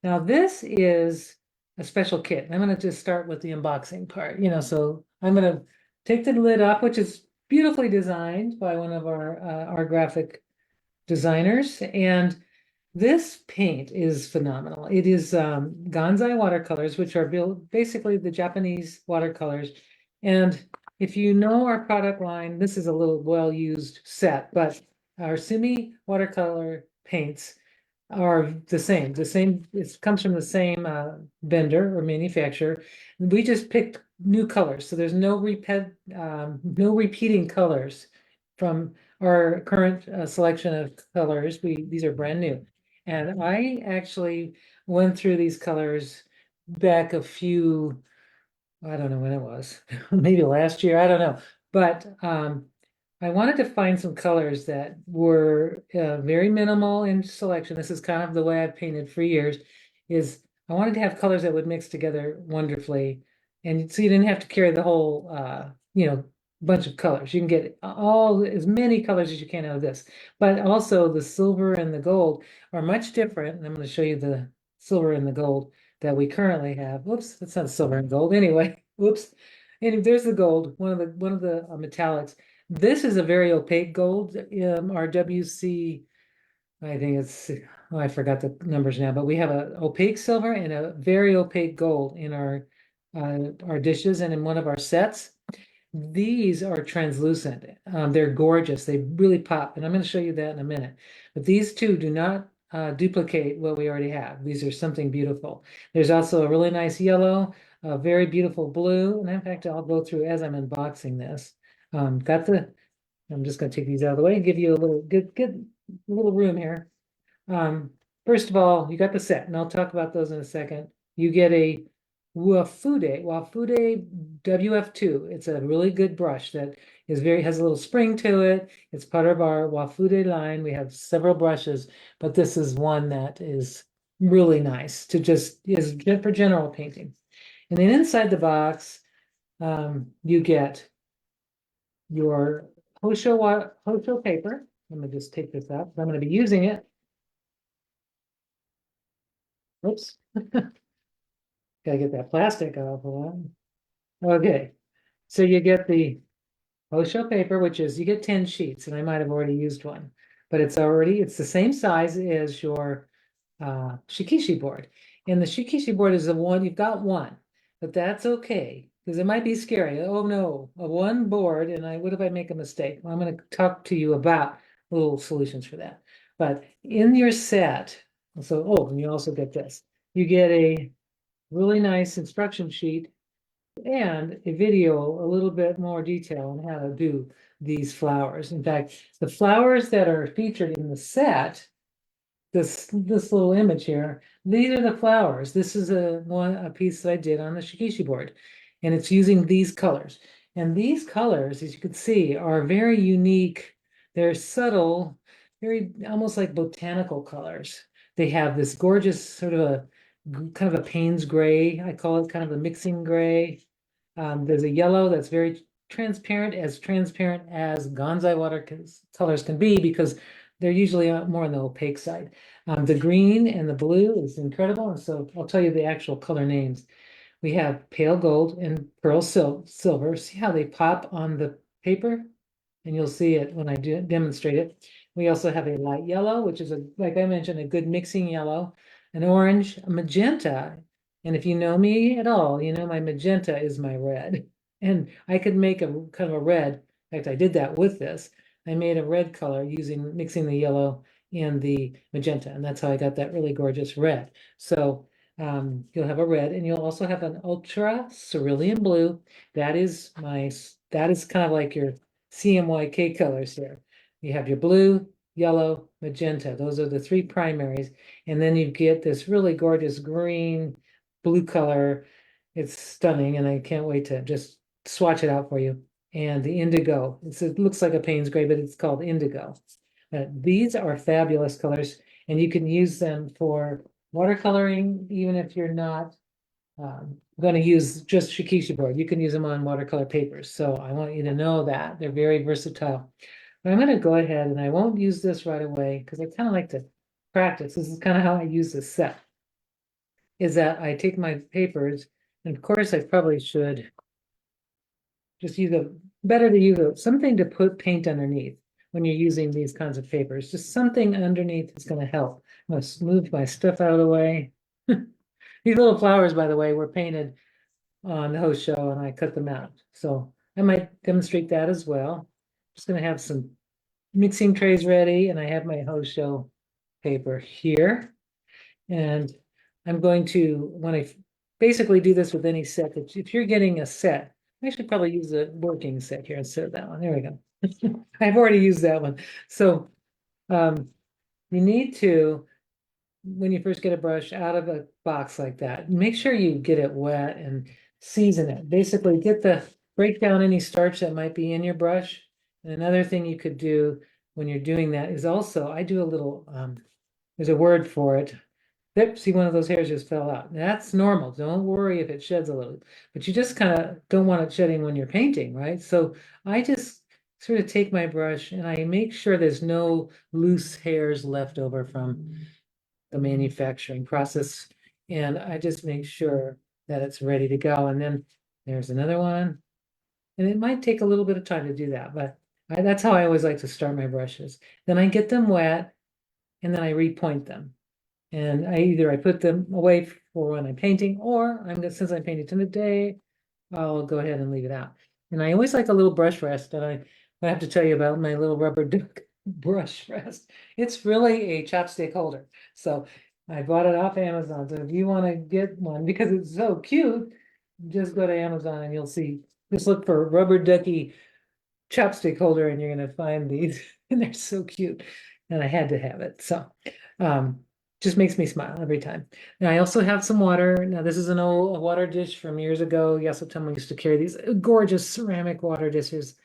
Now this is a special kit. I'm going to just start with the unboxing part, so I'm going to take the lid off, which is beautifully designed by one of our graphic designers. And this paint is phenomenal. It is Gansai watercolors, which are basically the Japanese watercolors. And if you know our product line, this is a little well-used set, but our Sumi watercolor paints are the same. It comes from the same vendor or manufacturer. We just picked new colors, so there's no repeating colors from our current selection of colors. These are brand new. And I actually went through these colors back I don't know when it was, maybe last year, I don't know. But I wanted to find some colors that were very minimal in selection. This is kind of the way I've painted for years, is I wanted to have colors that would mix together wonderfully. And so you didn't have to carry the whole, bunch of colors. You can get as many colors as you can out of this. But also the silver and the gold are much different. And I'm going to show you the silver and the gold that we currently have. Whoops, that's not silver and gold. Anyway, whoops. And there's the gold, one of the metallics. This is a very opaque gold, our WC, I think I forgot the numbers now, but we have an opaque silver and a very opaque gold in our dishes and in one of our sets. These are translucent. They're gorgeous. They really pop, and I'm going to show you that in a minute. But these two do not duplicate what we already have. These are something beautiful. There's also a really nice yellow, a very beautiful blue, and in fact, I'll go through as I'm unboxing this. I'm just going to take these out of the way and give you a little get a little room here. First of all, you got the set, and I'll talk about those in a second. You get a Wa Fude WF2. It's a really good brush that has a little spring to it. It's part of our Wa Fude line. We have several brushes, but this is one that is really nice is good for general painting. And then inside the box, you get your Hosho paper. Let me just take this out. I'm going to be using it. Oops. Gotta get that plastic off of that. Okay. So you get the Hosho paper, which is you get 10 sheets, and I might have already used one, but it's the same size as your Shikishi board. And the Shikishi board is the one, you've got one, but that's okay, because it might be scary. Oh no, a one board, and what if I make a mistake? Well, I'm going to talk to you about little solutions for that. But in your set, and you also get this. You get a really nice instruction sheet and a video, a little bit more detail on how to do these flowers. In fact, the flowers that are featured in the set, this little image here, these are the flowers. This is a piece that I did on the Shikishi board, and it's using these colors. And these colors, as you can see, are very unique. They're subtle, very almost like botanical colors. They have this gorgeous sort of a kind of a Payne's gray. I call it kind of a mixing gray. There's a yellow that's very transparent as Gansai watercolors can be, because they're usually more on the opaque side. The green and the blue is incredible. And so I'll tell you the actual color names. We have pale gold and pearl silver. See how they pop on the paper? And you'll see it when I demonstrate it. We also have a light yellow, which is, like I mentioned, a good mixing yellow, an orange, a magenta. And if you know me at all, you know my magenta is my red. And I could make a kind of a red. In fact, I did that with this. I made a red color mixing the yellow and the magenta. And that's how I got that really gorgeous red. So you'll have a red, and you'll also have an ultra cerulean blue. That is kind of like your CMYK colors here. You have your blue, yellow, magenta. Those are the three primaries. And then you get this really gorgeous green, blue color. It's stunning, and I can't wait to just swatch it out for you. And the indigo. It looks like a Payne's gray, but it's called indigo. These are fabulous colors, and you can use them for watercoloring, even if you're not going to use just Shikishi board. You can use them on watercolor papers. So I want you to know that they're very versatile. But I'm going to go ahead, and I won't use this right away because I kind of like to practice. This is kind of how I use this set. is that I take my papers, and of course I probably should just use better to use something to put paint underneath when you're using these kinds of papers. Just something underneath is going to help. I'm going to move my stuff out of the way. These little flowers, by the way, were painted on the host show and I cut them out. So I might demonstrate that as well. Just going to have some mixing trays ready, and I have my host show paper here. And I'm going to, when I basically do this with any set, that if you're getting a set, I should probably use a working set here instead of that one. There we go. I've already used that one. So you need to, when you first get a brush out of a box like that, make sure you get it wet and season it. Basically, break down any starch that might be in your brush. And another thing you could do when you're doing that is also, I do a little, there's a word for it. Yep, see, one of those hairs just fell out. That's normal. Don't worry if it sheds a little, but you just kind of don't want it shedding when you're painting, right? So I just sort of take my brush and I make sure there's no loose hairs left over from the manufacturing process. And I just make sure that it's ready to go. And then there's another one. And it might take a little bit of time to do that, but that's how I always like to start my brushes. Then I get them wet and then I repoint them. And I put them away for when I'm painting, or since I'm painting today, I'll go ahead and leave it out. And I always like a little brush rest, and I have to tell you about my little rubber duck brush rest. It's really a chopstick holder. So I bought it off Amazon. So if you want to get one, because it's so cute, just go to Amazon and you'll see. Just look for rubber ducky chopstick holder and you're going to find these. And they're so cute. And I had to have it. So just makes me smile every time. Now I also have some water. Now this is an old water dish from years ago. Yasutomo used to carry these gorgeous ceramic water dishes.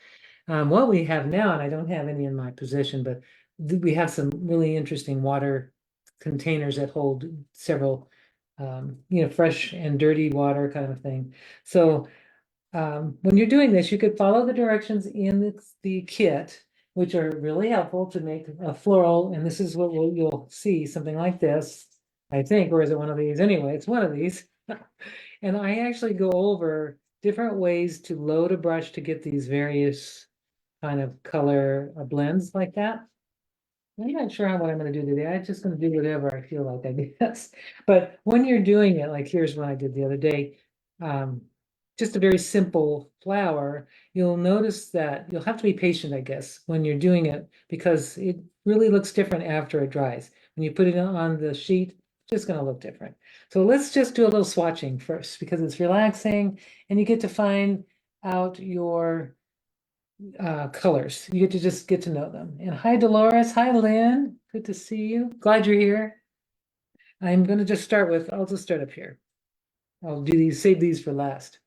What we have now, and I don't have any in my possession, but we have some really interesting water containers that hold several, fresh and dirty water kind of thing. So when you're doing this, you could follow the directions in the kit, which are really helpful to make a floral. And this is what you'll see, something like this, I think, or is it one of these? Anyway, it's one of these. And I actually go over different ways to load a brush to get these various kind of color blends like that. I'm not sure what I'm going to do today. I'm just going to do whatever I feel like, I guess. But when you're doing it, like here's what I did the other day, just a very simple flower, you'll notice that you'll have to be patient, I guess, when you're doing it, because it really looks different after it dries. When you put it on the sheet, it's just going to look different. So let's just do a little swatching first, because it's relaxing and you get to find out your colors. You get to just get to know them. And hi, Dolores. Hi, Lynn. Good to see you. Glad you're here. I'm going to just I'll just start up here. I'll do these, save these for last.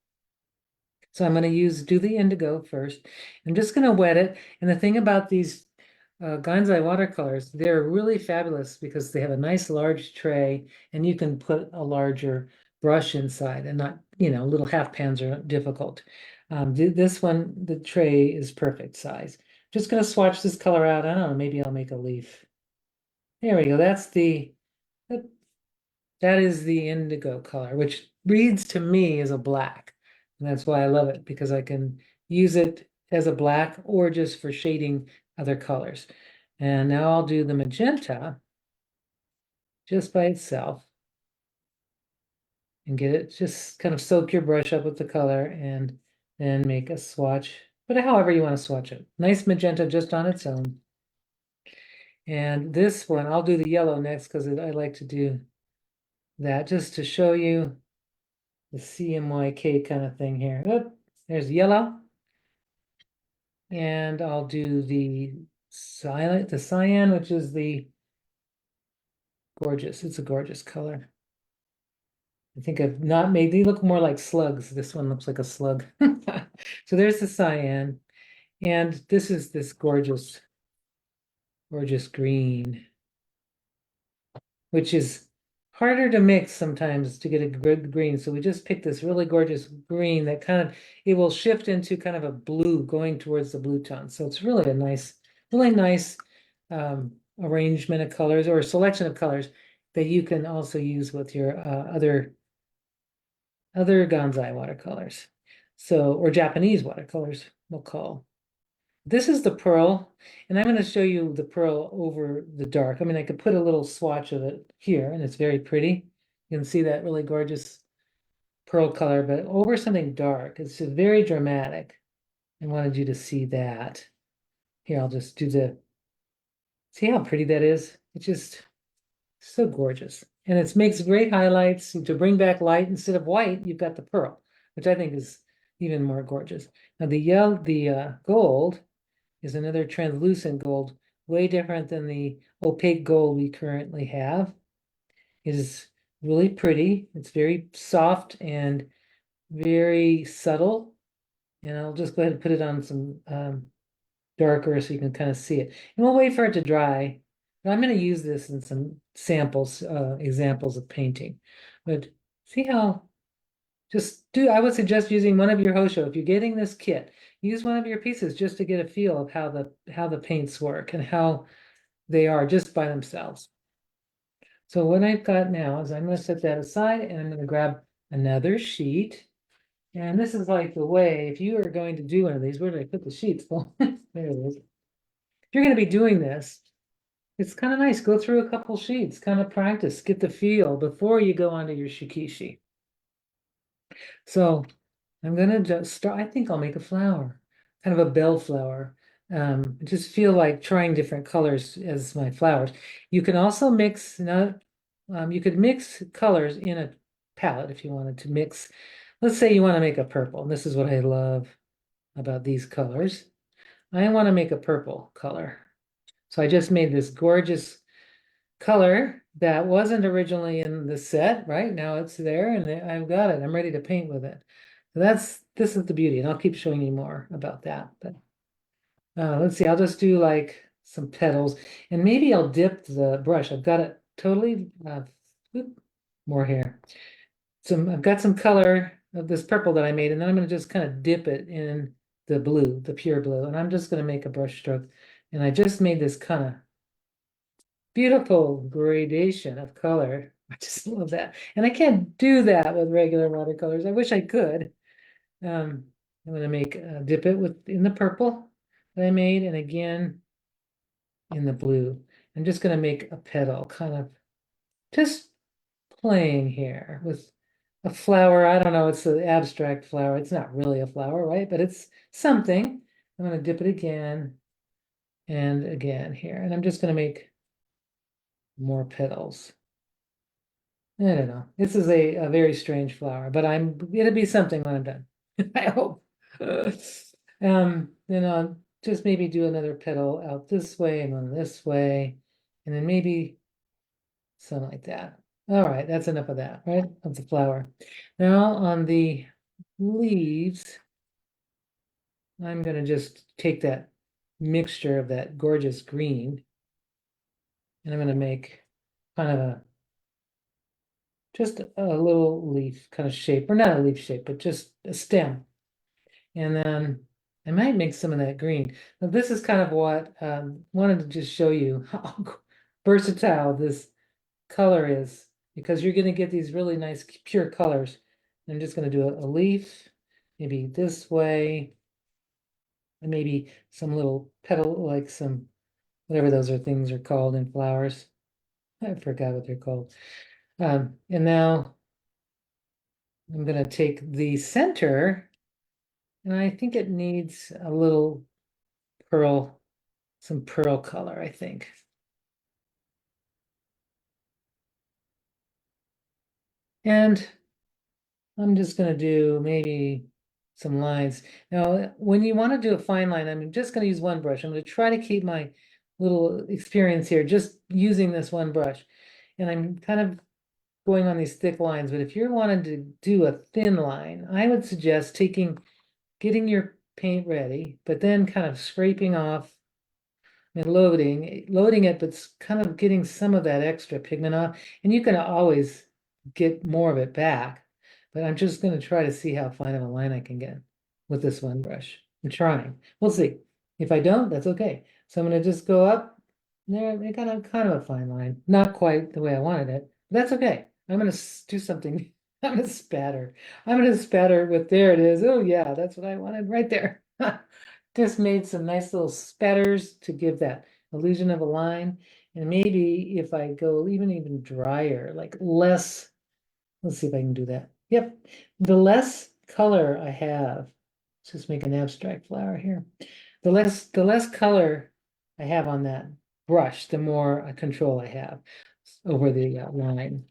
So I'm going to do the indigo first. I'm just going to wet it. And the thing about these Gansai watercolors, they're really fabulous because they have a nice large tray and you can put a larger brush inside and not, little half pans are difficult. This one, the tray is perfect size. Just going to swatch this color out. I don't know, maybe I'll make a leaf. There we go. That is the indigo color, which reads to me as a black. And that's why I love it, because I can use it as a black or just for shading other colors. And now I'll do the magenta just by itself and get it, just kind of soak your brush up with the color and then make a swatch, but however you want to swatch it. Nice magenta just on its own. And this one, I'll do the yellow next because I like to do that just to show you the CMYK kind of thing here. Oop, there's yellow. And I'll do the cyan, which is the gorgeous. It's a gorgeous color. I think I've not made, they look more like slugs. This one looks like a slug. So there's the cyan. And this is this gorgeous, gorgeous green, which is harder to mix sometimes to get a good green. So we just picked this really gorgeous green that it will shift into kind of a blue going towards the blue tone. So it's really really nice arrangement of colors or selection of colors that you can also use with your other Gansai watercolors. So, or Japanese watercolors, we'll call. This is the pearl, and I'm going to show you the pearl over the dark. I mean, I could put a little swatch of it here, and it's very pretty. You can see that really gorgeous pearl color, but over something dark, it's just very dramatic. I wanted you to see that. Here, I'll just do see how pretty that is? It's just so gorgeous. And it makes great highlights. To bring back light instead of white, you've got the pearl, which I think is even more gorgeous. Now the gold is another translucent gold, way different than the opaque gold we currently have. It is really pretty. It's very soft and very subtle. And I'll just go ahead and put it on some darker so you can kind of see it. And we'll wait for it to dry. But I'm going to use this in some samples, examples of painting. But see how, I would suggest using one of your Hosho. If you're getting this kit, use one of your pieces just to get a feel of how the paints work and how they are just by themselves. So what I've got now is I'm going to set that aside and I'm going to grab another sheet. And this is like the way, if you are going to do one of these, where did I put the sheets? Well, there it is. If you're going to be doing this, it's kind of nice. Go through a couple sheets, kind of practice, get the feel before you go onto your shikishi. So I'm going to just start, I think I'll make a flower, kind of a bellflower. Just feel like trying different colors as my flowers. You can also mix, you could mix colors in a palette if you wanted to mix. Let's say you want to make a purple, and this is what I love about these colors. I want to make a purple color. So I just made this gorgeous color that wasn't originally in the set, right? Now it's there and I've got it. I'm ready to paint with it. So this is the beauty, and I'll keep showing you more about that. But let's see, I'll just do like some petals, and maybe I'll dip the brush. I've got it totally, more here. I've got some color of this purple that I made, and then I'm going to just kind of dip it in the blue, the pure blue, and I'm just going to make a brush stroke. And I just made this kind of beautiful gradation of color. I just love that. And I can't do that with regular watercolors. I wish I could. I'm going to make dip it in the purple that I made, and again in the blue. I'm just going to make a petal, kind of just playing here with a flower. I don't know, it's an abstract flower. It's not really a flower, right? But it's something. I'm going to dip it again and again here. And I'm just going to make more petals. I don't know. This is a very strange flower, but it'll be something when I'm done. I hope. Then I'll just maybe do another petal out this way and one this way, and then maybe something like that. All right, that's enough of that, right? Of the flower. Now on the leaves, I'm going to just take that mixture of that gorgeous green, and I'm going to make kind of just a little leaf kind of shape, or not a leaf shape, but just a stem. And then I might make some of that green. Now this is kind of what wanted to just show you how versatile this color is, because you're going to get these really nice pure colors. I'm just going to do a leaf, maybe this way, and maybe some little petal, like some, whatever those things are called in flowers. I forgot what they're called. And now I'm going to take the center, and I think it needs a little pearl, some pearl color, I think. And I'm just going to do maybe some lines. Now, when you want to do a fine line, I'm just going to use one brush. I'm going to try to keep my little experience here just using this one brush. And I'm kind of going on these thick lines, but if you're wanting to do a thin line, I would suggest getting your paint ready, but then kind of scraping off and loading it, but kind of getting some of that extra pigment off. And you can always get more of it back. But I'm just going to try to see how fine of a line I can get with this one brush. I'm trying. We'll see. If I don't, that's okay. So I'm going to just go up They got a kind of a fine line. Not quite the way I wanted it, but that's okay. I'm gonna do something. I'm gonna spatter. I'm gonna spatter with, there it is. Oh yeah, that's what I wanted right there. Just made some nice little spatters to give that illusion of a line. And maybe if I go even drier, like less, let's see if I can do that. Yep. The less color I have, let's just make an abstract flower here. The less color I have on that brush, the more control I have over the line.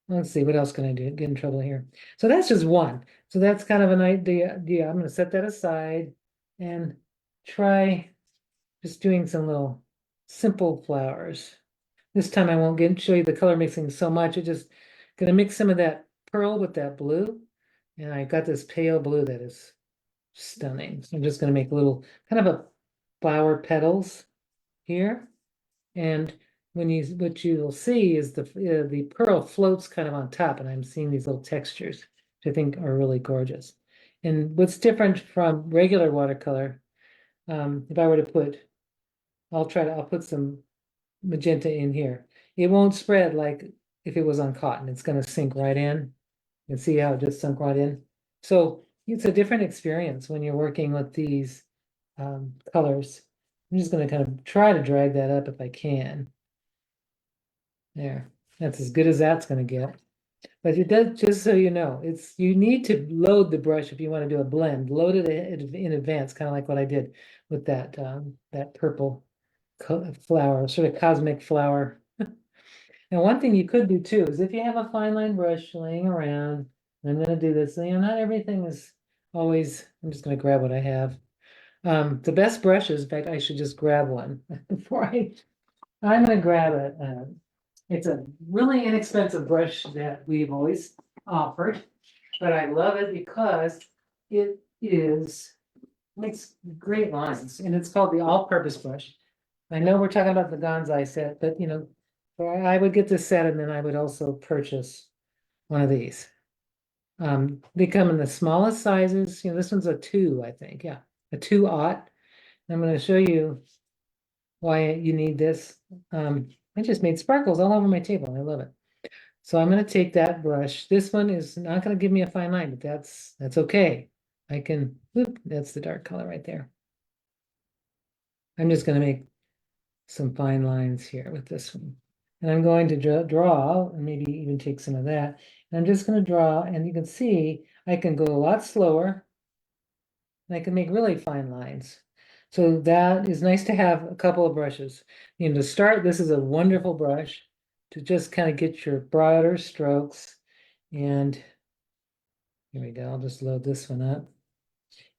Let's see, what else can I do? Get in trouble here. So that's just one. So that's kind of an idea. Yeah, I'm going to set that aside and try just doing some little simple flowers. This time I won't show you the color mixing so much. I'm just going to mix some of that pearl with that blue. And I got this pale blue that is stunning. So I'm just going to make a little kind of a flower petals here. And what you'll see is the pearl floats kind of on top, and I'm seeing these little textures, which I think are really gorgeous. And what's different from regular watercolor, if I were to put, I'll put some magenta in here. It won't spread like if it was on cotton. It's going to sink right in. You can see how it just sunk right in. So it's a different experience when you're working with these colors. I'm just going to kind of try to drag that up if I can. There, that's as good as that's going to get. But it does, just so you know, you need to load the brush if you want to do a blend. Load it in advance, kind of like what I did with that purple flower, sort of cosmic flower. And one thing you could do too is if you have a fine line brush laying around, I'm going to do this. Not everything is always. I'm just going to grab what I have. The best brushes, in fact, I should just grab one before I'm going to grab it. It's a really inexpensive brush that we've always offered, but I love it because it makes great lines, and it's called the all-purpose brush. I know we're talking about the Gansai set, but I would get this set and then I would also purchase one of these. They come in the smallest sizes. This one's a 2, I think. Yeah, a 2/0. I'm going to show you why you need this. I just made sparkles all over my table. I love it. So I'm going to take that brush. This one is not going to give me a fine line, but that's okay. I can, that's the dark color right there. I'm just going to make some fine lines here with this one. And I'm going to draw and maybe even take some of that. And I'm just going to draw, and you can see I can go a lot slower and I can make really fine lines. So that is nice to have a couple of brushes. To start, this is a wonderful brush to just kind of get your broader strokes. And here we go. I'll just load this one up.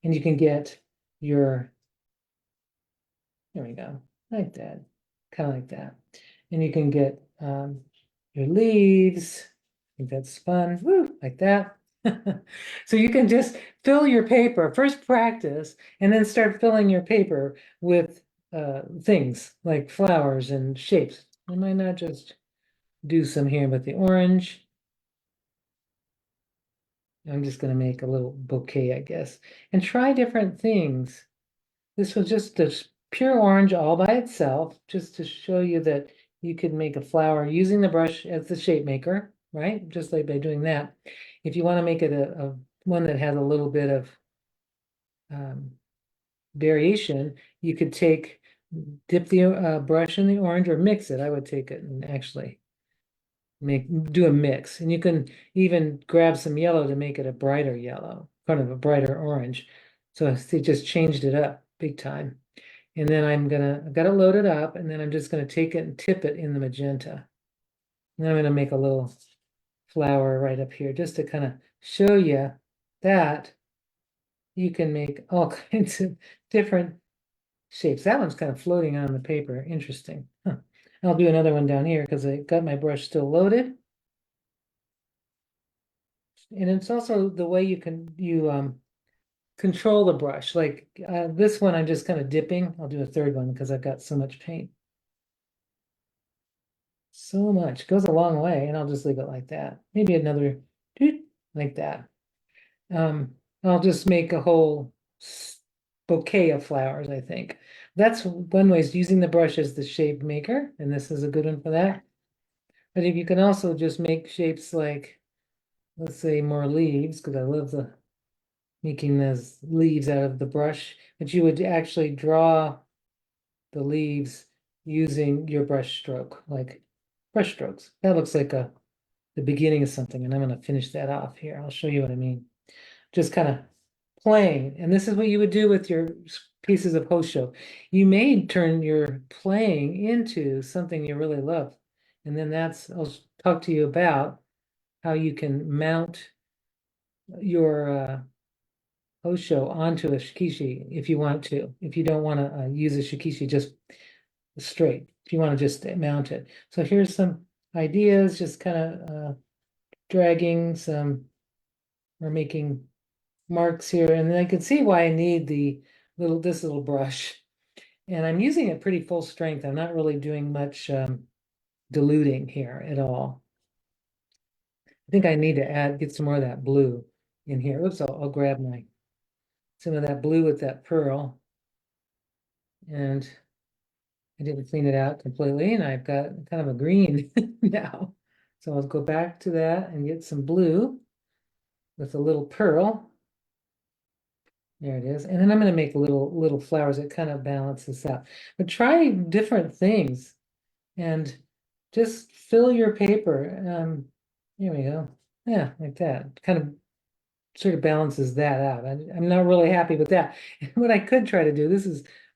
And you can get your, there we go, like that, kind of like that. And you can get your leaves. I think that's fun. Woo, like that. So you can just fill your paper, first practice, and then start filling your paper with things like flowers and shapes. I might not just do some here with the orange. I'm just going to make a little bouquet, I guess, and try different things. This was just this pure orange all by itself, just to show you that you could make a flower using the brush as the shape maker, right? Just like by doing that. If you want to make it a one that has a little bit of variation, you could dip the brush in the orange or mix it. I would take it and actually do a mix. And you can even grab some yellow to make it a brighter yellow, kind of a brighter orange. So it just changed it up big time. And then I've got it loaded up, and then I'm just gonna take it and tip it in the magenta. And I'm gonna make a little flower right up here just to kind of show you that you can make all kinds of different shapes. That one's kind of floating on the paper. Interesting. Huh. I'll do another one down here because I got my brush still loaded. And it's also the way you control the brush. Like this one, I'm just kind of dipping. I'll do a third one because I've got so much paint. So much. Goes a long way, and I'll just leave it like that. Maybe another like that. I'll just make a whole bouquet of flowers, I think. that's one way, is using the brush as the shape maker, and this is a good one for that. But if you can also just make shapes like, let's say more leaves, because I love the making those leaves out of the brush, but you would actually draw the leaves using your brush stroke, like brush strokes. That looks like the beginning of something, and I'm going to finish that off here. I'll show you what I mean. Just kind of playing, and this is what you would do with your pieces of hosho. You may turn your playing into something you really love, and then I'll talk to you about how you can mount your hosho onto a shikishi if you want to. If you don't want to use a shikishi just straight, if you want to just mount it. So here's some ideas, just kind of dragging some or making marks here, and then I can see why I need this little brush. And I'm using it pretty full strength. I'm not really doing much diluting here at all. I think I need to get some more of that blue in here. Oops, I'll grab some of that blue with that pearl. And I didn't clean it out completely, and I've got kind of a green now. So I'll go back to that and get some blue with a little pearl. There it is. And then I'm going to make little flowers that kind of balance this out. But try different things and just fill your paper. Here we go. Yeah, like that. Kind of sort of balances that out. I'm not really happy with that. What I could try to do,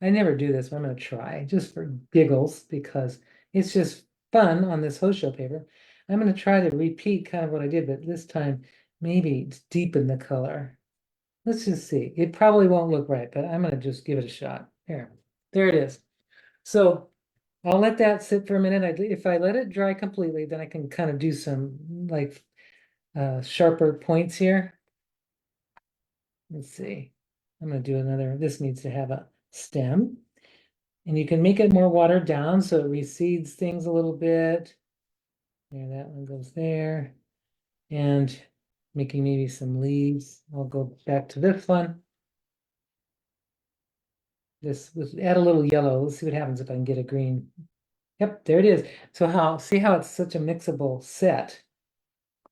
I never do this, but I'm going to try just for giggles because it's just fun on this hosho paper. I'm going to try to repeat kind of what I did, but this time maybe deepen the color. Let's just see. It probably won't look right, but I'm going to just give it a shot. There it is. So I'll let that sit for a minute. If I let it dry completely, then I can kind of do some like sharper points here. Let's see. I'm going to do another. This needs to have a stem. And you can make it more watered down so it recedes things a little bit. There, that one goes there. And making maybe some leaves. I'll go back to this one. Add a little yellow. Let's see what happens if I can get a green. Yep, there it is. So see how it's such a mixable set.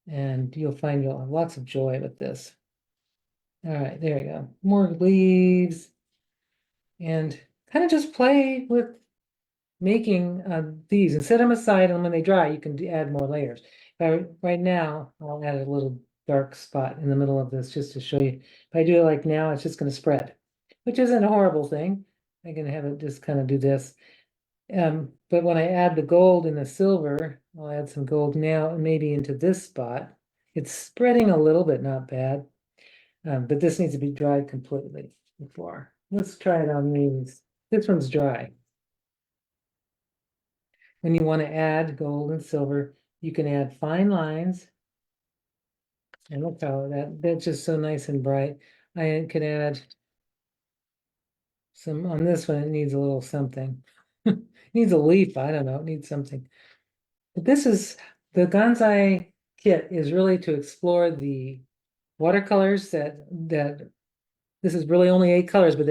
And you'll have lots of joy with this. All right, there you go. More leaves. And kind of just play with making these and set them aside, and when they dry, you can add more layers. Right now, I'll add a little dark spot in the middle of this just to show you. If I do it like now, it's just going to spread, which isn't a horrible thing. I can have it just kind of do this. But when I add the gold and the silver, I'll add some gold now, maybe into this spot. It's spreading a little bit, not bad. But this needs to be dried completely before. Let's try it on these. This one's dry. When you want to add gold and silver, you can add fine lines. And look how that's just so nice and bright. I could add some on this one. It needs a little something. It needs a leaf. I don't know. It needs something. But this is the Gansai kit is really to explore the watercolors that this is really only 8 colors, but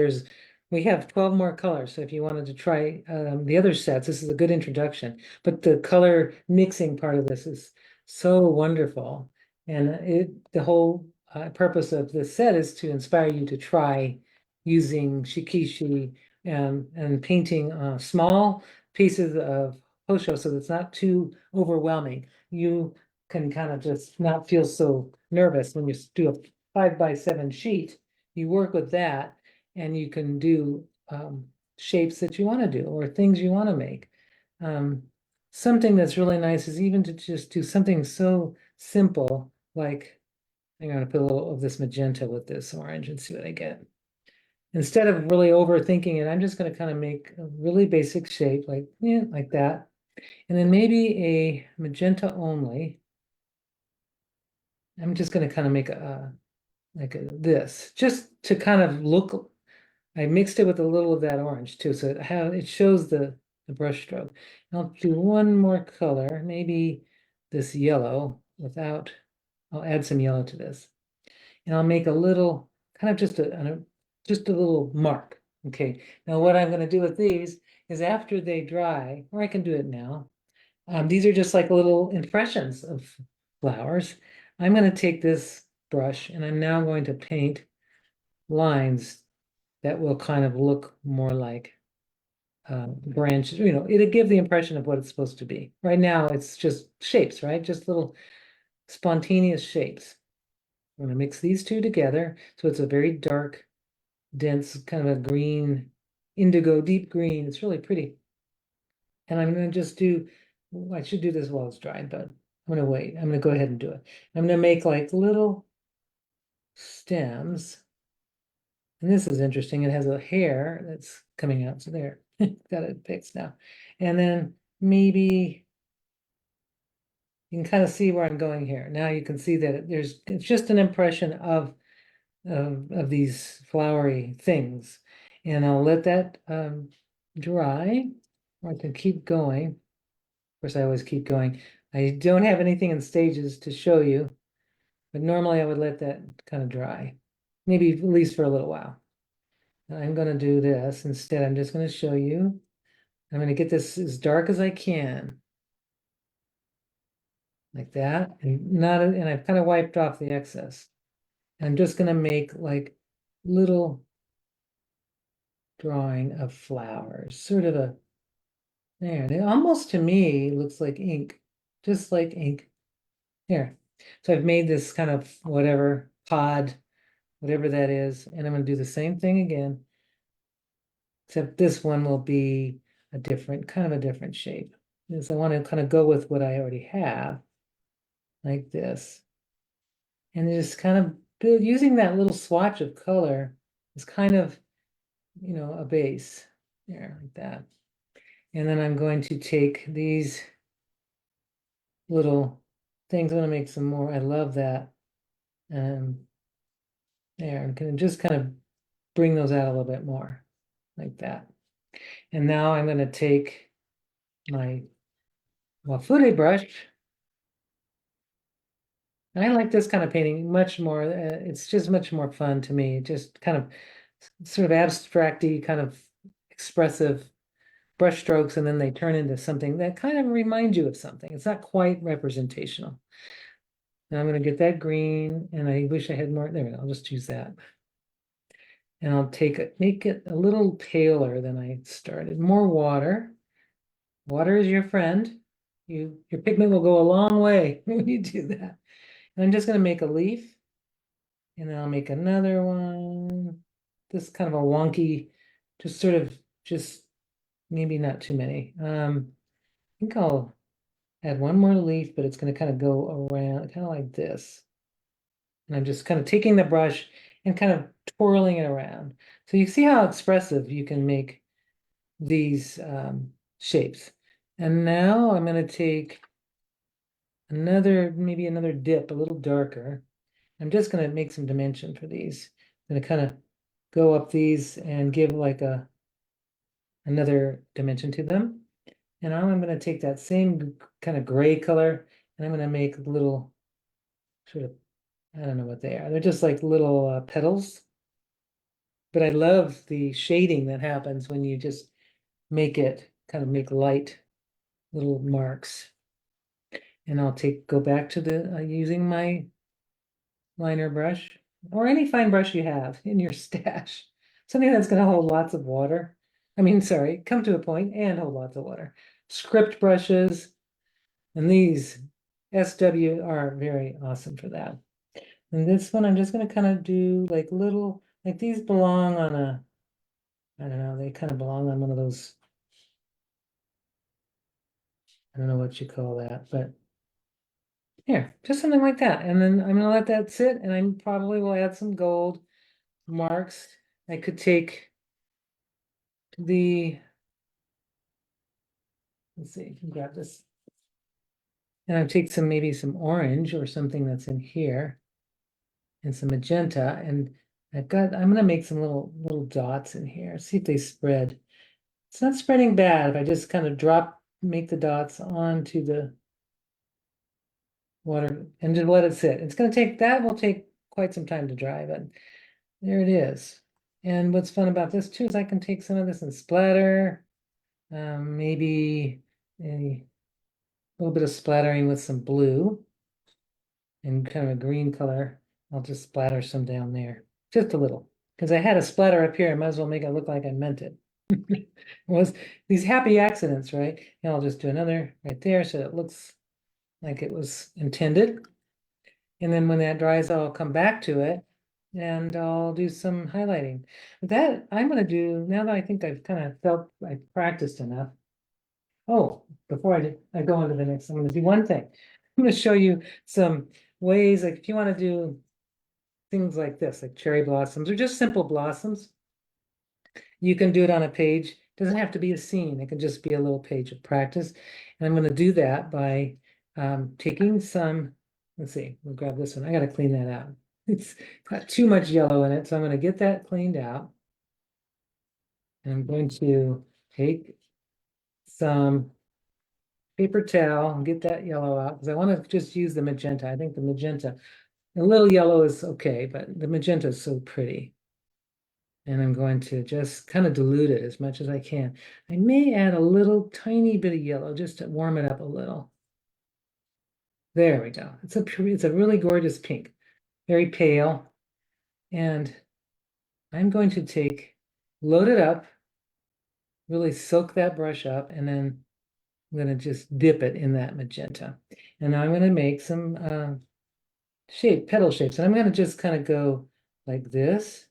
we have 12 more colors. So if you wanted to try the other sets, this is a good introduction. But the color mixing part of this is so wonderful. And the whole purpose of this set is to inspire you to try using shikishi and painting small pieces of hosho so that it's not too overwhelming. You can kind of just not feel so nervous when you do a 5x7 sheet. You work with that and you can do shapes that you want to do or things you want to make. Something that's really nice is even to just do something so simple like I'm going to put a little of this magenta with this orange and see what I get. Instead of really overthinking it, I'm just going to kind of make a really basic shape like that. And then maybe a magenta only. I'm just going to kind of make this just to kind of look. I mixed it with a little of that orange too, so it shows the brush stroke. I'll do one more color, maybe this yellow I'll add some yellow to this. And I'll make a little, kind of just a little mark. Okay, now what I'm gonna do with these is after they dry, or I can do it now. These are just like little impressions of flowers. I'm gonna take this brush and I'm now going to paint lines that will kind of look more like branches, it'll give the impression of what it's supposed to be. Right now, it's just shapes, right? Just little spontaneous shapes. I'm gonna mix these two together, so it's a very dark, dense, kind of a green, indigo, deep green. It's really pretty. And I'm gonna just do, I should do this while it's drying, but I'm gonna wait. I'm gonna go ahead and do it. I'm gonna make like little stems. And this is interesting. It has a hair that's coming out. So there, got it fixed now. And then maybe you can kind of see where I'm going here. Now you can see that it's just an impression of these flowery things. And I'll let that dry, or I can keep going. Of course, I always keep going. I don't have anything in stages to show you, but normally I would let that kind of dry, maybe at least for a little while. I'm going to do this instead. I'm just going to show you. I'm going to get this as dark as I can, like that, and I've kind of wiped off the excess. And I'm just going to make like little drawing of flowers, sort of a there. It almost to me looks like ink, just like ink. Here. So I've made this kind of whatever pod, whatever that is, and I'm going to do the same thing again, except this one will be a different, kind of a different shape. Because I want to kind of go with what I already have, like this. And just kind of build, using that little swatch of color is kind of, a base. There, like that. And then I'm going to take these little things. I'm going to make some more. I love that. There, I'm going to just kind of bring those out a little bit more, like that. And now I'm going to take my Wa Fude brush. And I like this kind of painting much more. It's just much more fun to me. Just kind of sort of abstracty, kind of expressive brush strokes, and then they turn into something that kind of reminds you of something. It's not quite representational. Now I'm going to get that green, and I wish I had more. There we go. I'll just use that. And I'll make it a little paler than I started. More water. Water is your friend. Your pigment will go a long way when you do that. And I'm just going to make a leaf, and then I'll make another one. This kind of a wonky, just maybe not too many. I think I'll add one more leaf, but it's going to kind of go around, kind of like this. And I'm just kind of taking the brush and kind of twirling it around. So you see how expressive you can make these shapes. And now I'm going to take maybe another dip, a little darker. I'm just going to make some dimension for these. I'm going to kind of go up these and give like another dimension to them. And now I'm going to take that same kind of gray color and I'm going to make little sort of, I don't know what they are. They're just like little petals. But I love the shading that happens when you just kind of make light little marks. And I'll go back to the using my liner brush or any fine brush you have in your stash. Something that's going to hold lots of water. I mean, sorry, come to a point and hold lots of water. Script brushes, and these SW are very awesome for that. And this one, I'm just going to kind of do like like these belong on I don't know, they kind of belong on one of those, I don't know what you call that, but here, just something like that. And then I'm gonna let that sit and I probably will add some gold marks. I could take let's see, I can grab this. And I'll take maybe some orange or something that's in here and some magenta. And I'm gonna make some little dots in here. See if they spread. It's not spreading bad if I just kind of make the dots onto the water and just let it sit. That will take quite some time to dry, but there it is. And what's fun about this too is I can take some of this and splatter, maybe a little bit of splattering with some blue and kind of a green color. I'll just splatter some down there, just a little. Because I had a splatter up here, I might as well make it look like I meant it. It was these happy accidents, right? And I'll just do another right there so it looks like it was intended. And then when that dries, I'll come back to it and I'll do some highlighting. That I'm going to do, now that I think I've kind of felt I've practiced enough. Oh, before I go on to the next, I'm going to do one thing. I'm going to show you some ways, like if you want to do things like this, like cherry blossoms or just simple blossoms, you can do it on a page. It doesn't have to be a scene. It can just be a little page of practice. And I'm going to do that by taking some, let's see, we'll grab this one. I got to clean that out. It's got too much yellow in it. So I'm going to get that cleaned out. And I'm going to take some paper towel and get that yellow out because I want to just use the magenta. I think the magenta, a little yellow is okay, but the magenta is so pretty. And I'm going to just kind of dilute it as much as I can. I may add a little tiny bit of yellow just to warm it up a little. There we go. It's a really gorgeous pink, very pale. And I'm going to load it up, really soak that brush up, and then I'm going to just dip it in that magenta. And now I'm going to make some petal shapes. And I'm going to just kind of go like this,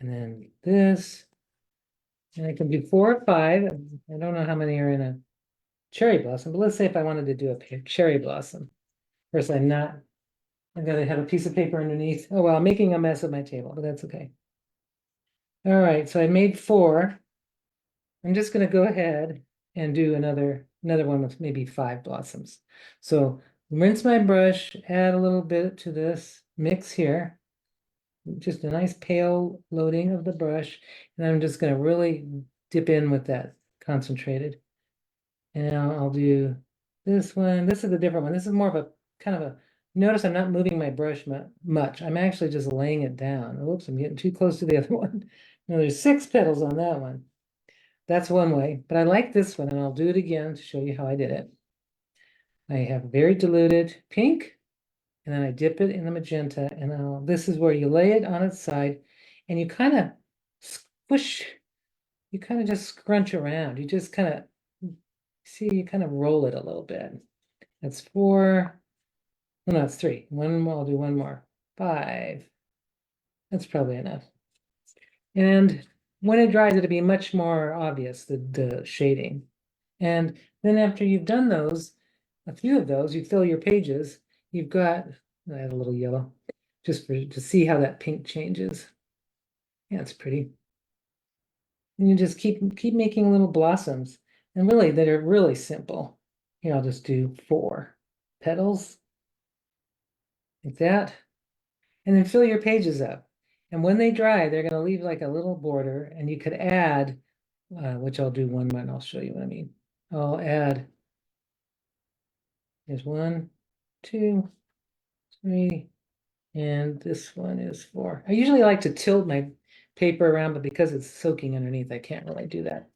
and then this. And I can do 4 or 5. I don't know how many are in a cherry blossom, but let's say if I wanted to do a cherry blossom. First, I'm gonna have a piece of paper underneath. Oh, well, I'm making a mess of my table, but that's okay. All right, so I made 4. I'm just gonna go ahead and do another one with maybe 5 blossoms. So rinse my brush, add a little bit to this mix here. Just a nice pale loading of the brush. And I'm just gonna really dip in with that concentrated. And now I'll do this one. This is a different one. This is more of a kind of a, notice I'm not moving my brush much. I'm actually just laying it down. Oops, I'm getting too close to the other one. Now there's 6 petals on that one. That's one way, but I like this one and I'll do it again to show you how I did it. I have very diluted pink and then I dip it in the magenta and this is where you lay it on its side and you kind of squish, you kind of just scrunch around. You just kind of, see, you kind of roll it a little bit. That's 4. No, no, it's 3. One more, I'll do one more. 5. That's probably enough. And when it dries, it'll be much more obvious, the shading. And then after you've done those, a few of those, you fill your pages, you've got, I add a little yellow, just to see how that pink changes. Yeah, it's pretty. And you just keep making little blossoms. And really, that are really simple. Here, I'll just do 4 petals, like that. And then fill your pages up. And when they dry, they're going to leave like a little border. And you could add, which I'll do one more, and I'll show you what I mean. I'll add, there's 1, 2, 3, and this one is 4. I usually like to tilt my paper around, but because it's soaking underneath, I can't really do that.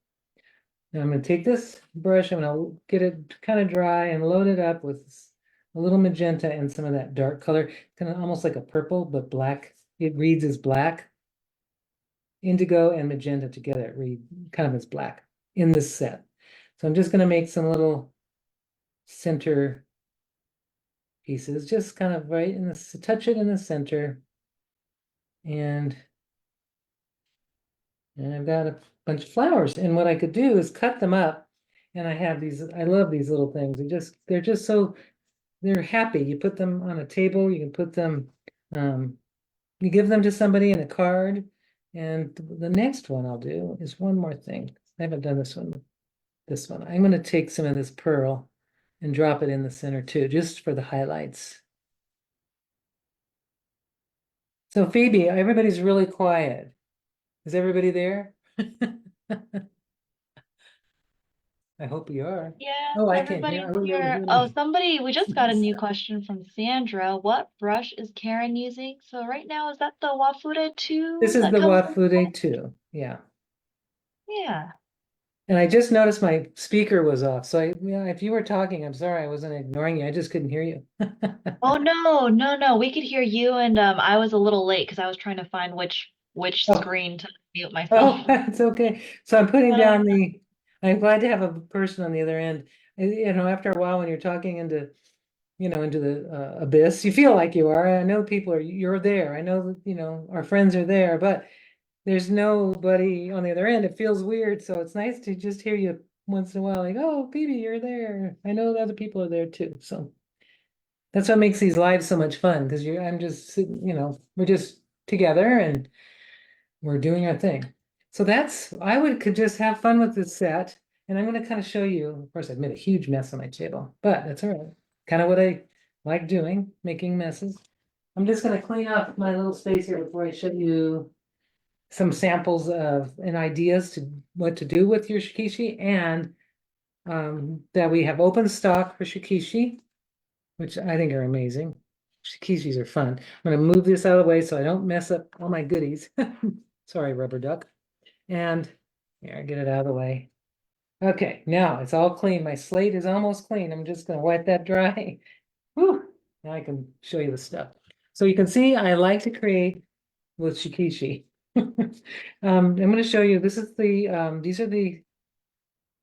Now I'm going to take this brush, I'm going to get it kind of dry and load it up with a little magenta and some of that dark color, kind of almost like a purple, but black. It reads as black. Indigo and magenta together read kind of as black in this set. So I'm just going to make some little center pieces, just kind of right in this, touch it in the center. And I've got a bunch of flowers. And what I could do is cut them up. And I have these, I love these little things. They're just so, they're happy. You put them on a table, you can put them, you give them to somebody in a card. And the next one I'll do is one more thing. I haven't done this one. I'm going to take some of this pearl and drop it in the center too, just for the highlights. So Phoebe, everybody's really quiet. Is everybody there? I hope you are. Yes, Oh, I can't hear. everybody's I wouldn't be able to here. hear Oh, me. we just got a new question from Sandra. What brush is Karen using? So right now, is that the Wa Fude This 2 is that the comes Wa with the Fude set? too. Yeah. Yeah. And I just noticed my speaker was off. So yeah, if you were talking, I'm sorry, I wasn't ignoring you. I just couldn't hear you. Oh no, no, no. We could hear you, and I was a little late because I was trying to find which Oh, screen to mute myself. oh, that's okay. So I'm putting Oh, down I'm glad to have a person on the other end. You know, after a while when you're talking into the abyss, you feel like you are. I know you're there. I know that, our friends are there, but there's nobody on the other end. It feels weird. So it's nice to just hear you once in a while, like, oh, Phoebe, you're there. I know the other people are there too. So that's what makes these lives so much fun because I'm just sitting, we're just together and we're doing our thing. So could just have fun with this set. And I'm going to kind of show you, of course, I've made a huge mess on my table, but that's all right. Kind of what I like doing, making messes. I'm just going to clean up my little space here before I show you some samples of and ideas to what to do with your shikishi, and that we have open stock for shikishi, which I think are amazing. Shikishis are fun. I'm going to move this out of the way so I don't mess up all my goodies. Sorry, rubber duck. And here, get it out of the way. Okay, now it's all clean. My slate is almost clean. I'm just going to wipe that dry. Whew. Now I can show you the stuff. So you can see I like to create with Shikishi. I'm going to show you, these are the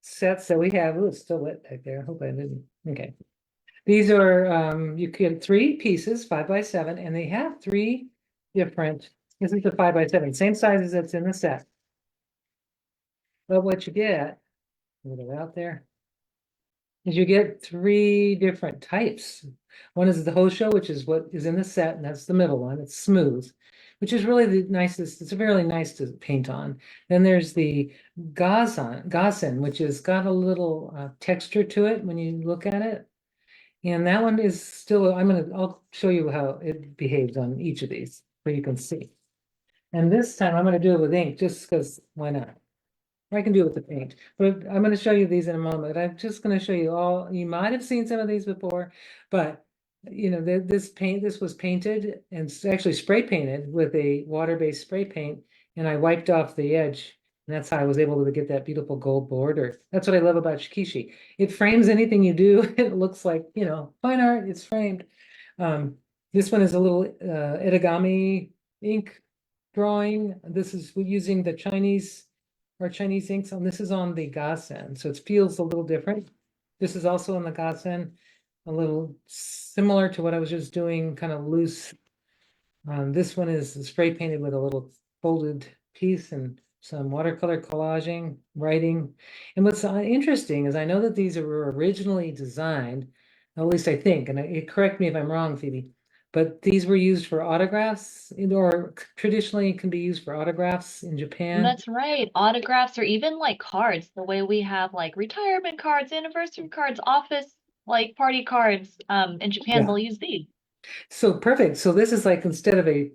sets that we have. Oh, it's still wet back there. I hope I didn't. Okay. These are, you get 3 pieces, 5x7, and they have 3 different, this is the 5x7, same size as it's in the set. But what you get, put it out there, is you get 3 different types. One is the Hosho, which is what is in the set, and that's the middle one. It's smooth, which is really the nicest. It's really nice to paint on. Then there's the Gasen, which has got a little texture to it when you look at it. And that one is still, I'll show you how it behaves on each of these, so you can see. And this time I'm going to do it with ink, just because why not? I can do it with the paint, but I'm going to show you these in a moment. I'm just going to show you all. You might have seen some of these before, but this was painted and actually spray painted with a water-based spray paint, and I wiped off the edge, and that's how I was able to get that beautiful gold border. That's what I love about Shikishi. It frames anything you do. It looks like, fine art, it's framed. Um, this one is a little origami ink drawing. This is using the Chinese inks, and this is on the Gasen, so it feels a little different. This is also on the Gasen, a little similar to what I was just doing, kind of loose. This one is spray painted with a little folded piece and some watercolor collaging, writing. And what's interesting is I know that these were originally designed, at least I think, and correct me if I'm wrong, Phoebe, but these were used for autographs, or traditionally can be used for autographs in Japan. that's right. Autographs or even like cards, the way we have like retirement cards, anniversary cards, office like party cards. In Japan, Yeah. they'll use these. So perfect. So this is like instead of a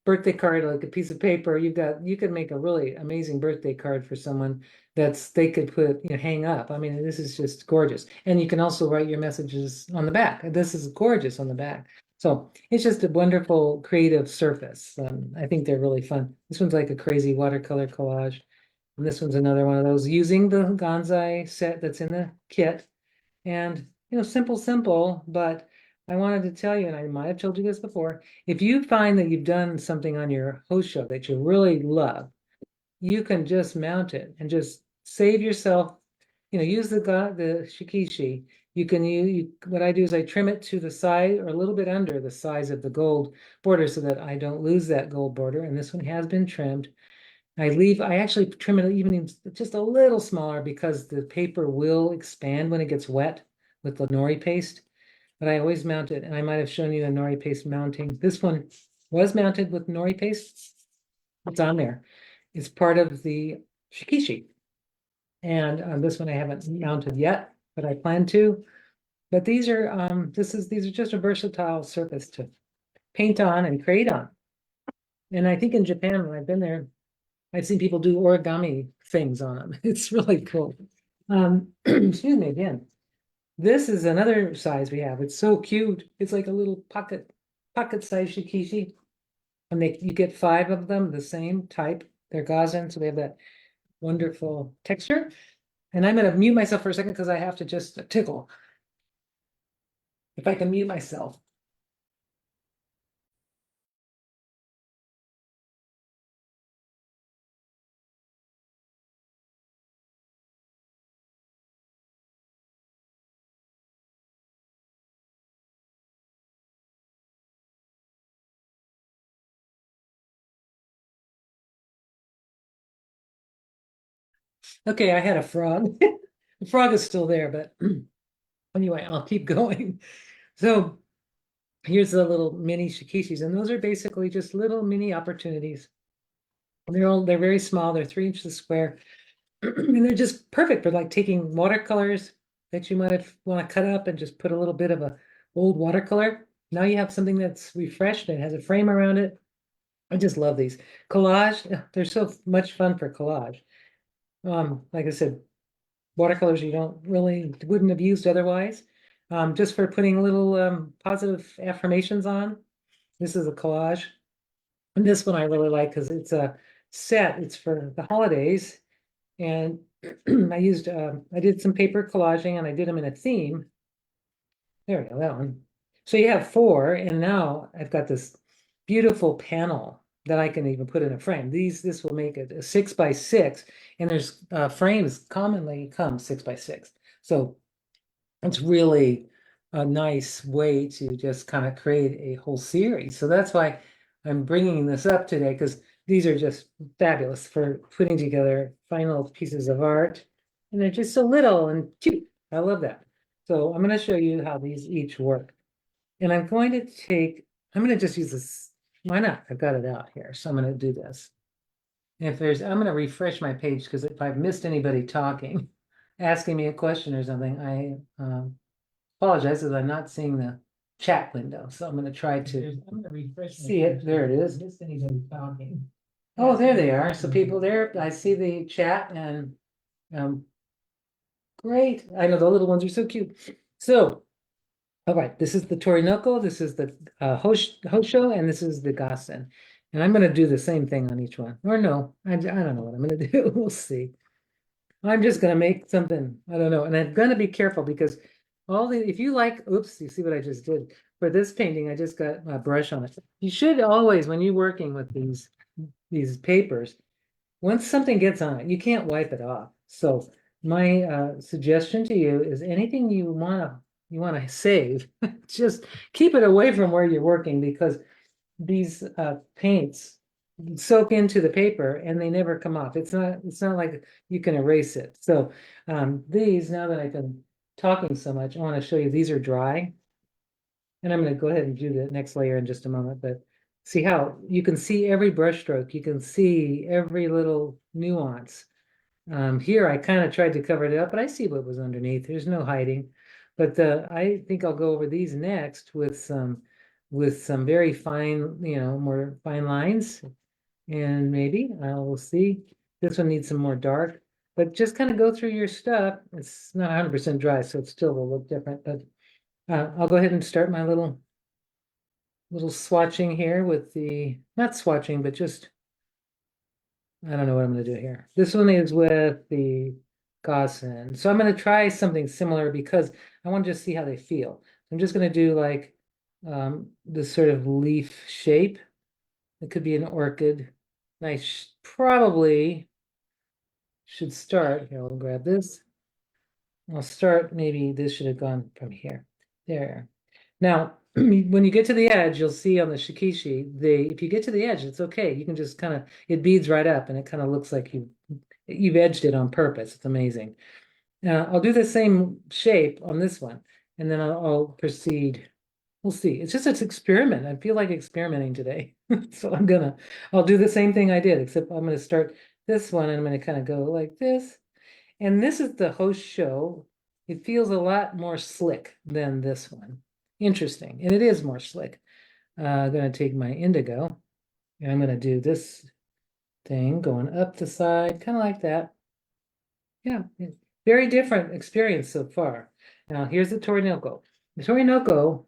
birthday card, like a piece of paper, you could make a really amazing birthday card for someone they could put, hang up. I mean, this is just gorgeous. And you can also write your messages on the back. This is gorgeous on the back. So it's just a wonderful creative surface. I think they're really fun. This one's like a crazy watercolor collage. And this one's another one of those using the Gansai set that's in the kit. And, simple, but I wanted to tell you, and I might have told you this before, if you find that you've done something on your host show that you really love, you can just mount it and just save yourself, use the Shikishi. What I do is I trim it to the side or a little bit under the size of the gold border so that I don't lose that gold border. And this one has been trimmed. I actually trim it even just a little smaller because the paper will expand when it gets wet with the nori paste. But I always mount it, and I might have shown you the nori paste mounting. This one was mounted with nori paste. It's on there. It's part of the shikishi. And this one I haven't mounted yet, but I plan to. But these are just a versatile surface to paint on and create on. And I think in Japan, when I've been there, I've seen people do origami things on them. It's really cool. Excuse me again. This is another size we have. It's so cute. It's like a little pocket size shikishi. And you get 5 of them, the same type. They're gauzen, so they have that wonderful texture. And I'm gonna mute myself for a second because I have to just tickle. If I can mute myself. Okay, I had a frog. The frog is still there, but anyway, I'll keep going. So here's the little mini shikishis, and those are basically just little mini opportunities. They're very small, they're 3 inches square, and they're just perfect for like taking watercolors that you might want to cut up and just put a little bit of a old watercolor. Now you have something that's refreshed and has a frame around it. I just love these. Collage, they're so much fun for collage. Like I said, watercolors you wouldn't have used otherwise. Just for putting little positive affirmations on. This is a collage. And this one I really like because it's a set. It's for the holidays. And I did some paper collaging and I did them in a theme. There we go, that one. So you have 4, and now I've got this beautiful panel that I can even put in a frame. This will make it a 6x6, and there's frames commonly come 6x6. So it's really a nice way to just kind of create a whole series. So that's why I'm bringing this up today, because these are just fabulous for putting together final pieces of art. And they're just so little and cute. I love that. So I'm going to show you how these each work. And I'm going to just use this. Why not? I've got it out here. So I'm going to do this. And I'm going to refresh my page because if I've missed anybody talking, asking me a question or something, I apologize as I'm not seeing the chat window. So I'm going to try to see it. There it is. Missed anybody talking. Oh, there they are. So people there, I see the chat and great. I know the little ones are so cute. So, all right, this is the Torinoko, this is the Hosho, and this is the Gassen. And I'm going to do the same thing on each one. Or no, I don't know what I'm going to do. We'll see. I'm just going to make something. I don't know. And I'm going to be careful because if you like, oops, you see what I just did. For this painting, I just got a brush on it. You should always, when you're working with these papers, once something gets on it, you can't wipe it off. So my suggestion to you is anything you want to save, just keep it away from where you're working because these paints soak into the paper and they never come off. It's not like you can erase it. So now that I've been talking so much, I want to show you these are dry. And I'm going to go ahead and do the next layer in just a moment, but see how you can see every brush stroke, you can see every little nuance. Here I kind of tried to cover it up, but I see what was underneath. There's no hiding. But I think I'll go over these next with some very fine, more fine lines. And maybe I will see. This one needs some more dark, but just kind of go through your stuff. It's not 100% dry, so it still will look different. But I'll go ahead and start my little swatching here with not swatching, but just, I don't know what I'm going to do here. This one is with the Gaussian. So I'm going to try something similar because I want to just see how they feel. I'm just going to do like this sort of leaf shape. It could be an orchid. I probably should start. Here, I'll grab this. I'll start, maybe this should have gone from here. There. Now, when you get to the edge, you'll see on the Shikishi, if you get to the edge, it's okay. You can just kind of, it beads right up and it kind of looks like you've edged it on purpose. It's amazing. Now, I'll do the same shape on this one, and then I'll proceed. We'll see. It's just an experiment. I feel like experimenting today. So I'll do the same thing I did, except I'm going to start this one and I'm going to kind of go like this. And this is the host show. It feels a lot more slick than this one. Interesting. And it is more slick. I'm going to take my indigo and I'm going to do this thing going up the side, kind of like that. Yeah, very different experience so far. Now, here's the Torinoko. The Torinoko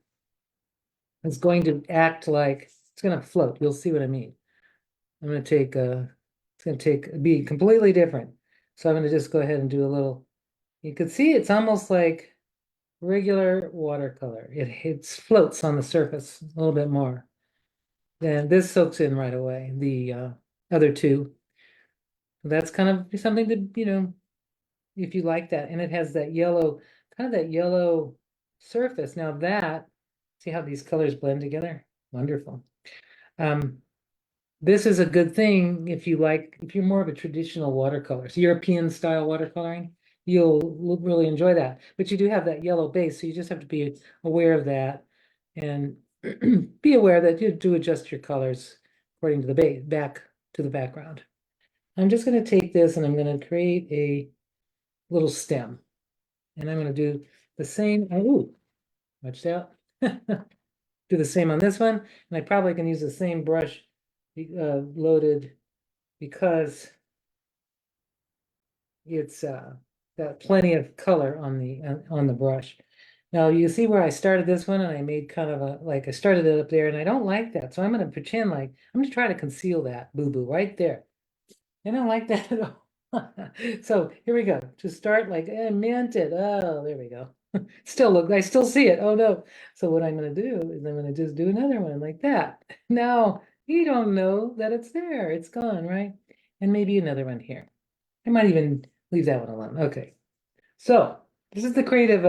is going to act like it's going to float. You'll see what I mean. I'm going to take it's going to be completely different. So I'm going to just go ahead and do a little. You can see it's almost like regular watercolor. It floats on the surface a little bit more. Then this soaks in right away. The other two. That's kind of something to, if you like that. And it has that yellow, kind of that yellow surface. Now that, see how these colors blend together? Wonderful. Um, this is a good thing if if you're more of a traditional watercolor, so European style watercoloring, you'll really enjoy that. But you do have that yellow base, so you just have to be aware of that and be aware that you do adjust your colors according to the back to the background. I'm just going to take this and I'm going to create a little stem. And I'm going to do the same. Oh, watch out. Do the same on this one. And I probably can use the same brush loaded because it's got plenty of color on the brush. Now you see where I started this one and I made kind of I started it up there and I don't like that. So I'm going to pretend like I'm going to try to conceal that boo-boo right there. I don't like that at all. So here we go. To start like I meant it. Oh, there we go. I still see it. Oh no. So what I'm going to do is I'm going to just do another one like that. Now you don't know that it's there. It's gone, right? And maybe another one here. I might even leave that one alone. Okay. So this is the creative,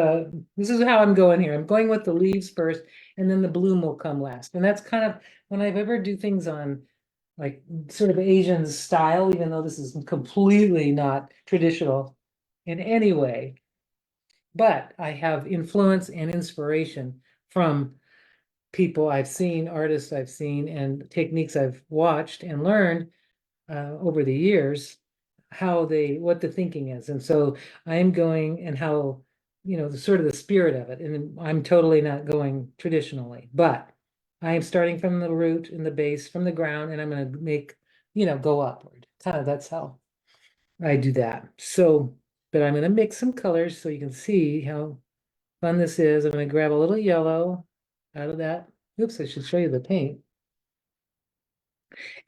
this is how I'm going here. I'm going with the leaves first, and then the bloom will come last. And that's kind of when I've ever do things on like sort of Asian style, even though this is completely not traditional in any way. But I have influence and inspiration from people I've seen, artists I've seen, and techniques I've watched and learned over the years what the thinking is. And so I'm going and how, the sort of the spirit of it. And I'm totally not going traditionally, but I am starting from the root and the base from the ground, and I'm going to make, go upward. Kind of that's how I do that. So, but I'm going to mix some colors so you can see how fun this is. I'm going to grab a little yellow out of that. Oops, I should show you the paint.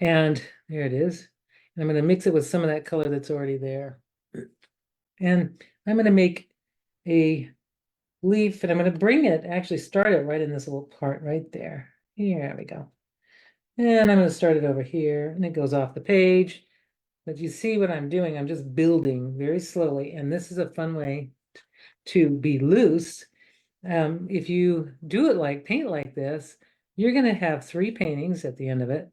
And there it is. And I'm going to mix it with some of that color that's already there. And I'm going to make a leaf and I'm going to bring it, actually start it right in this little part right there. Here we go. And I'm going to start it over here and it goes off the page. But you see what I'm doing? I'm just building very slowly. And this is a fun way to be loose. If you do it like paint like this, you're going to have 3 paintings at the end of it.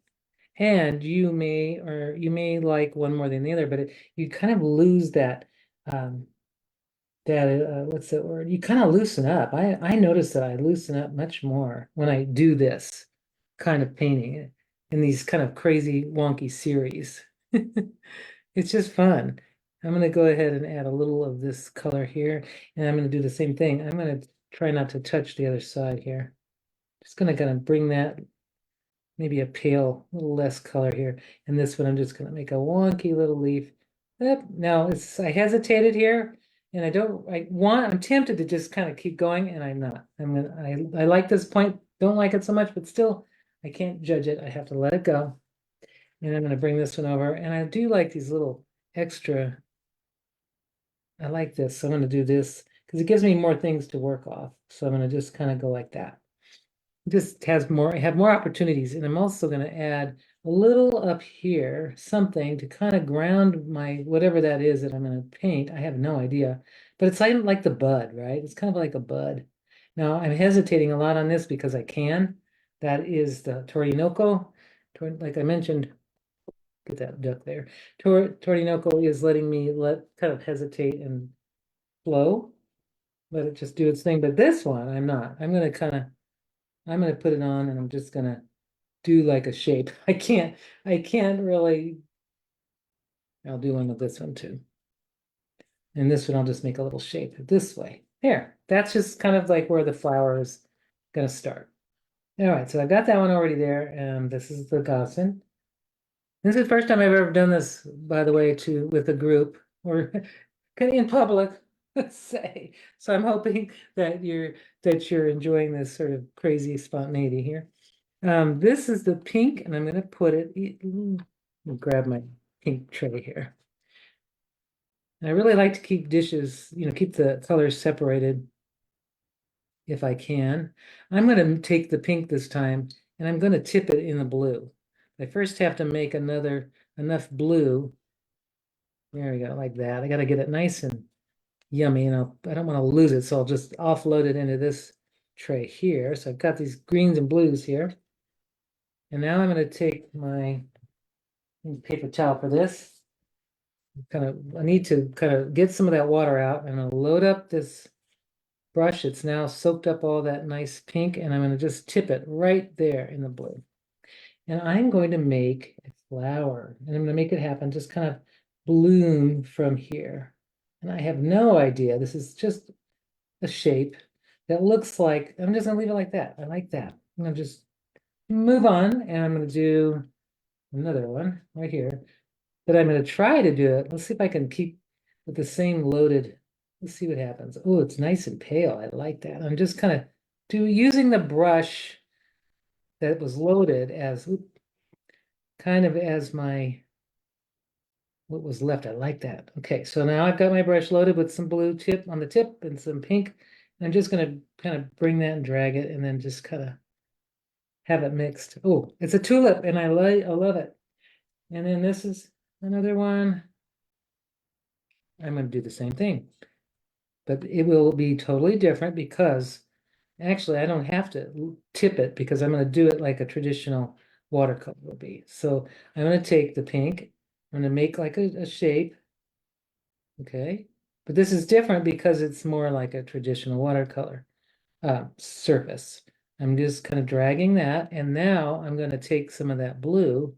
And you may like one more than the other, but you kind of lose um, what's that word? You kind of loosen up. I notice that I loosen up much more when I do this kind of painting in these kind of crazy wonky series. It's just fun. I'm going to go ahead and add a little of this color here, and I'm going to do the same thing. I'm going to try not to touch the other side here. Just going to kind of bring that maybe a pale, little less color here. And this one, I'm just going to make a wonky little leaf. Yep. Now I hesitated here and I'm tempted to just kind of keep going and I'm not. I like this point, don't like it so much, but still I can't judge it. I have to let it go. And I'm going to bring this one over. And I do like these little extra, I like this. So I'm going to do this because it gives me more things to work off. So I'm going to just kind of go like that. Just have more opportunities. And I'm also going to add a little up here, something to kind of ground my, whatever that is that I'm going to paint. I have no idea, but it's like the bud, right? It's kind of like a bud. Now I'm hesitating a lot on this because I can. That is the Torinoko. Like I mentioned, get that duck there. Torinoko is letting me kind of hesitate and flow, let it just do its thing. But this one, I'm not. I'm going to put it on and I'm just going to do like a shape. I can't really, I'll do one of this one too. And this one, I'll just make a little shape this way. There, that's just kind of like where the flower is going to start. All right, so I got that one already there. And this is the Gaussian. This is the first time I've ever done this, by the way, with a group or in public, let's say. So I'm hoping that you're enjoying this sort of crazy spontaneity here. This is the pink, and I'm going to put it. Grab my pink tray here. And I really like to keep dishes, keep the colors separated if I can. I'm going to take the pink this time, and I'm going to tip it in the blue. I first have to make enough blue. There we go, like that. I got to get it nice and yummy, and I don't want to lose it, so I'll just offload it into this tray here. So I've got these greens and blues here. And now I'm going to take my paper towel for this. I need to kind of get some of that water out, and I'll load up this brush. It's now soaked up all that nice pink, and I'm going to just tip it right there in the blue. And I'm going to make a flower, and I'm going to make it happen, just kind of bloom from here. And I have no idea. This is just a shape that looks like, I'm just going to leave it like that. I like that. I'm going to just move on, and I'm going to do another one right here. But I'm going to try to do it. Let's see if I can keep with the same loaded. Let's see what happens. Oh, it's nice and pale. I like that. I'm just kind of using the brush that was loaded as kind of as my what was left. I like that. Okay, so now I've got my brush loaded with some blue tip on the tip and some pink. And I'm just going to kind of bring that and drag it, and then just kind of have it mixed. Oh, it's a tulip, and I love it. And then this is another one. I'm going to do the same thing, but it will be totally different because actually I don't have to tip it because I'm going to do it like a traditional watercolor will be. So I'm going to take the pink, I'm going to make like a shape, okay? But this is different because it's more like a traditional watercolor surface. I'm just kind of dragging that, and now I'm going to take some of that blue,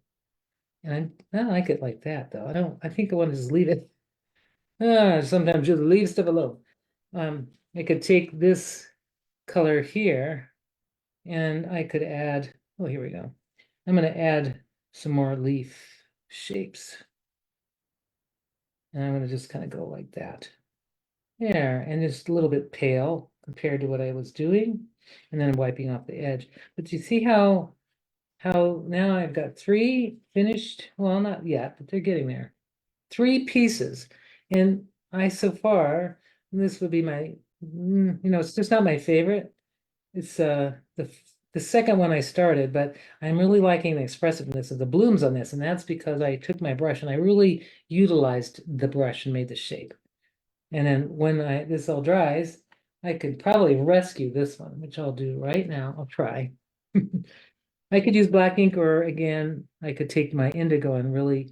and I like it like that though. I think I want to just leave it. Sometimes you leave stuff alone. I could take this color here, and I could add, oh, here we go. I'm going to add some more leaf shapes. And I'm going to just kind of go like that. There, and just a little bit pale compared to what I was doing, and then wiping off the edge. But you see how now I've got three finished, well, not yet, but they're getting there. Three pieces. And so far, this would be my, it's just not my favorite. It's the second one I started, but I'm really liking the expressiveness of the blooms on this, and that's because I took my brush and I really utilized the brush and made the shape. And then when this all dries, I could probably rescue this one, which I'll do right now. I'll try. I could use black ink, or again, I could take my indigo and really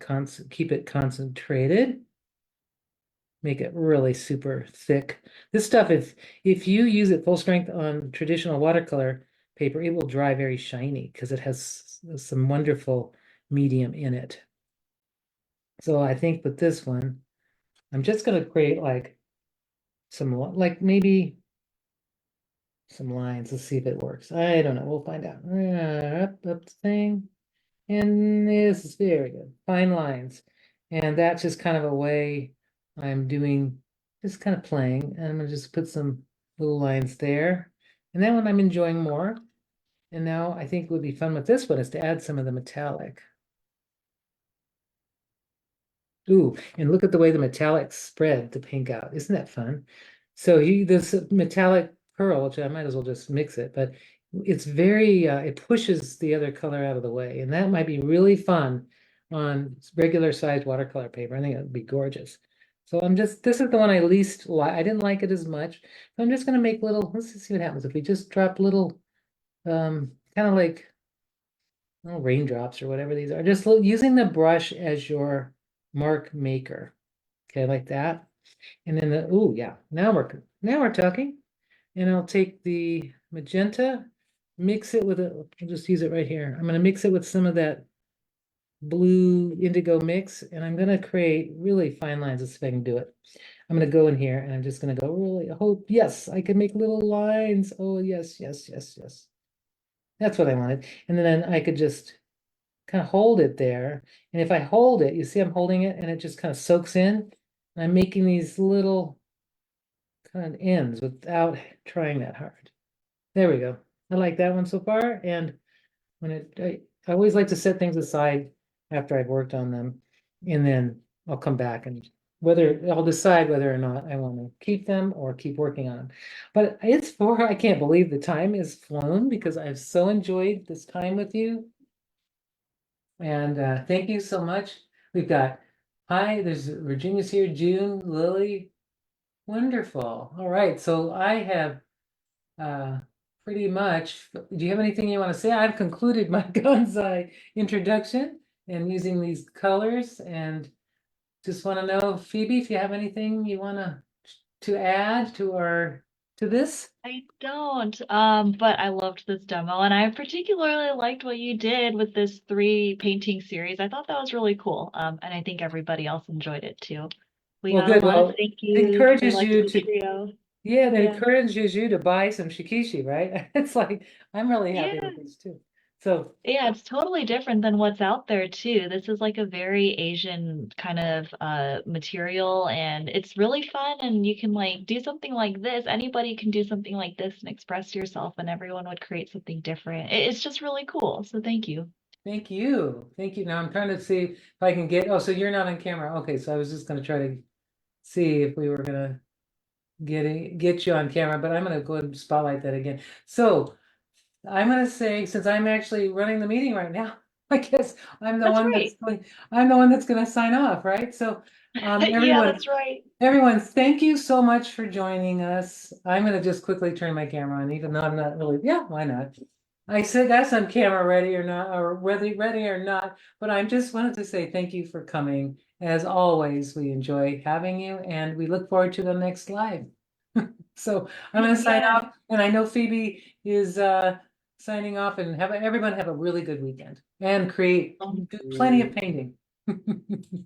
keep it concentrated. Make it really super thick. This stuff, if you use it full strength on traditional watercolor paper, it will dry very shiny because it has some wonderful medium in it. So I think with this one, I'm just going to create like maybe some lines. Let's see if it works. I don't know. We'll find out. Up the thing. And this is very good. Fine lines. And that's just kind of a way I'm doing, just kind of playing. And I'm going to just put some little lines there. And then when I'm enjoying more, and now I think would be fun with this one is to add some of the metallic. Ooh, and look at the way the metallics spread the pink out. Isn't that fun? So this metallic pearl, which I might as well just mix it, but it's very, it pushes the other color out of the way. And that might be really fun on regular sized watercolor paper. I think it would be gorgeous. So this is the one I least like. I didn't like it as much. So I'm just going to make let's see what happens if we just drop little, kind of like raindrops or whatever these are. Just using the brush as your mark maker. Okay, like that. And then oh yeah, now we're talking. And I'll take the magenta, mix it with I'll just use it right here. I'm going to mix it with some of that blue indigo mix, and I'm going to create really fine lines. Let's see if I can do it. I'm going to go in here, and I'm just going to go really, yes, I can make little lines. Oh, yes, yes, yes, yes. That's what I wanted. And then I could just kind of hold it there. And if I hold it, you see I'm holding it, and it just kind of soaks in. I'm making these little kind of ends without trying that hard. There we go. I like that one so far. And when I always like to set things aside after I've worked on them, and then I'll come back and I'll decide whether or not I want to keep them or keep working on them. But I can't believe the time is flown because I've so enjoyed this time with you. And thank you so much. We've got, hi, there's Virginia's here, June, Lily. Wonderful. All right. So I have uh, pretty much, do you have anything you want to say? I've concluded my Gansai introduction and using these colors, and just want to know, Phoebe, if you have anything you want to add to this. I don't, but I loved this demo, and I particularly liked what you did with this three painting series. I thought that was really cool. And I think everybody else enjoyed it too. We Well, got a good. lot of Well, thank it yous. We encourages liked you the to, trio. yeah, that Yeah. encourages you to buy some Shikishi, right? It's like, I'm really happy Yeah. with this too. So, Yeah, it's totally different than what's out there too. This is like a very Asian kind of material, and it's really fun, and you can like do something like this. Anybody can do something like this and express yourself, and everyone would create something different. It's just really cool. So thank you. thank you. Thank you. Now I'm trying to see if I can get, oh, so you're not on camera. Okay, so I was just going to try to see if we were going to get you on camera, but I'm going to go ahead and spotlight that again. So I'm going to say, since I'm actually running the meeting right now, I guess That's right. I'm the one that's going to sign off, right? So, Yeah, that's right. everyone, thank you so much for joining us. I'm going to just quickly turn my camera on, even though I'm not really, yeah, why not? I said that's I'm camera ready or not, or whether ready or not, but I just wanted to say thank you for coming. As always, we enjoy having you, and we look forward to the next live. So I'm going to sign Yes. off, and I know Phoebe is signing off, and have everyone have a really good weekend and create Thank do plenty of you. painting.